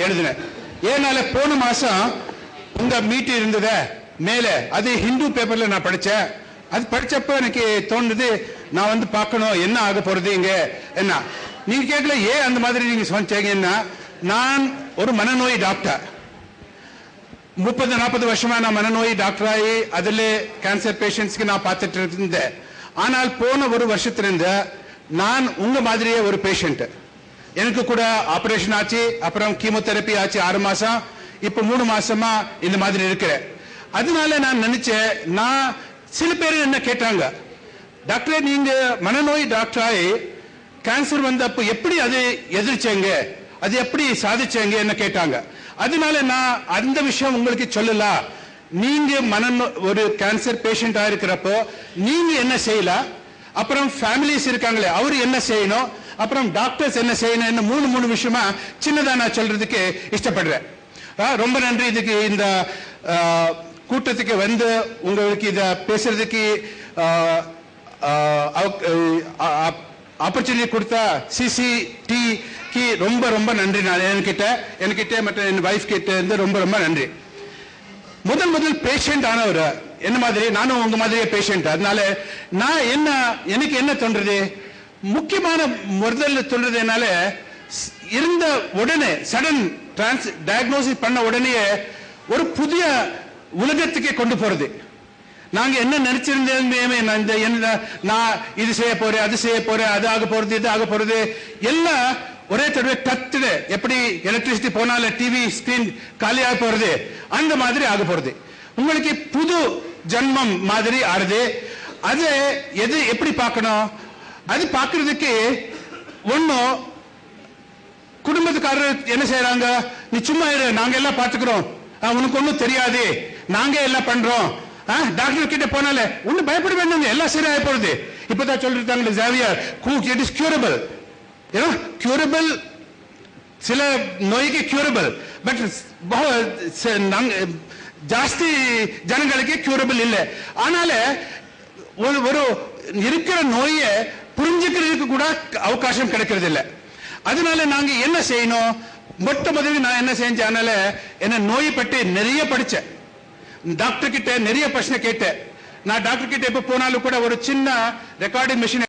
எழுதினேன். ஏனால போன மாசம் உங்க மீட் இருந்தத மேல அது ஹிந்து பேப்பர்ல நான் படிச்சேன். அது படிச்சப்ப எனக்கு தோணுது நான் வந்து பார்க்கணும் என்ன ஆக போறது இங்க என்ன. நீங்க கேட்கல ஏன் அந்த மாதிரி நீங்க சொன்னீங்கன்னா, நான் ஒரு மனநோய் டாக்டர். 30-40 வருஷமா நான் மனநோய் டாக்டர் ஆகி அதில் கேன்சர் பேஷண்ட்ஸ்க்கு நான் பார்த்துட்டு இருந்தேன். ஆனால் போன ஒரு வருஷத்திலிருந்து நான் உங்க மாதிரியே ஒரு பேஷண்ட். எனக்கு கூட ஆபரேஷன் ஆச்சு, அப்புறம் கீமோதெரப்பி ஆச்சு 6 மாசம், இப்ப 3 மாசமா இந்த மாதிரி இருக்கிறேன். அதனால நான் நினைச்சேன், நான் சில பேர் என்ன கேட்டாங்க, டாக்டர் நீங்க மனநோய் டாக்டராய் கேன்சர் வந்தப்ப எப்படி அது எதிர்ச்சீங்க, அது எப்படி சாதிச்சீங்க என்ன கேட்டாங்க. அதனால நான் அந்த விஷயம் உங்களுக்கு சொல்லலாம். நீங்க ஒரு கேன்சர் பேஷண்டா இருக்கிறப்போ நீங்க என்ன செய்யலாம், அப்புறம் ஃபேமிலிஸ் இருக்காங்களே அவர் என்ன செய்யணும், அப்புறம் டாக்டர்ஸ் என்ன செய்யணும், மூணு விஷயமா சின்னதா நான் சொல்றதுக்கு இஷ்டப்படுறேன். ரொம்ப நன்றி இதுக்கு இந்த கூட்டத்துக்கு வந்து உங்களுக்கு இத பேசுறதுக்கு ஆப்பர்ச்சுனிட்டி கொடுத்த சிசிடிக்கு ரொம்ப ரொம்ப நன்றி. நான் என்கிட்ட மற்ற என் வைஃப் கிட்ட இருந்து ரொம்ப ரொம்ப நன்றி. முதல் பேஷண்ட் ஆனவர் என்ன மாதிரி, நானும் உங்க மாதிரியே பேஷண்ட். அதனால நான் எனக்கு என்ன தோன்றது, முக்கியமான முதல்ல தோன்றது என்னால இருந்த உடனே சடன் டயக்னோசிஸ் பண்ண உடனே ஒரு புதிய உலகத்துக்கே கொண்டு போறது. நாங்க என்ன நினைச்சிருந்தேன், நான் இது செய்ய போறேன், அது செய்ய போறேன், அது ஆக போறது, இது ஆக போறது, எல்லாம் ஒரே தடவை டத்துல எப்படி எலக்ட்ரிசிட்டி போனால டிவி ஸ்கிரீன் காலியாக போறது அந்த மாதிரி ஆக போறது. உங்களுக்கு புது ஜன்மம் மாதிரி ஆறுது. அது எது எப்படி பார்க்கணும், அது பார்க்கறதுக்கு ஒன்னும் குடும்பத்துக்காரர் என்ன செய்யறாங்க, நீ சும்மா இரு நாங்க எல்லாம் பார்த்துக்கிறோம், உனக்கு ஒன்னும் தெரியாது நாங்க எல்லாம் பண்றோம், டாக்டர் கிட்ட போனால ஒன்னும் பயப்பட வேண்டாம் எல்லாம் சரியாக போறது. இப்பதான் சொல்லிருக்காங்க Javier it is curable. Curable சில நோய்க்கு கியூரபிள், பட் ஜாஸ்தி ஜனங்களுக்கு கியூரபிள் இல்லை. ஆனால ஒரு இருக்கிற நோயை புரிஞ்சுக்கிறதுக்கு கூட அவகாசம் கிடைக்கிறது இல்லை. அதனால நாங்க என்ன செய்யணும், முதல்ல நான் என்ன செஞ்சேன், அதனால என்ன நோயை பற்றி நிறைய படிச்சேன், டாக்டர் கிட்ட நிறைய பிரச்சனை கேட்டேன். நான் டாக்டர் கிட்ட எப்ப போனாலும் கூட ஒரு சின்ன ரெக்கார்டிங் மிஷின்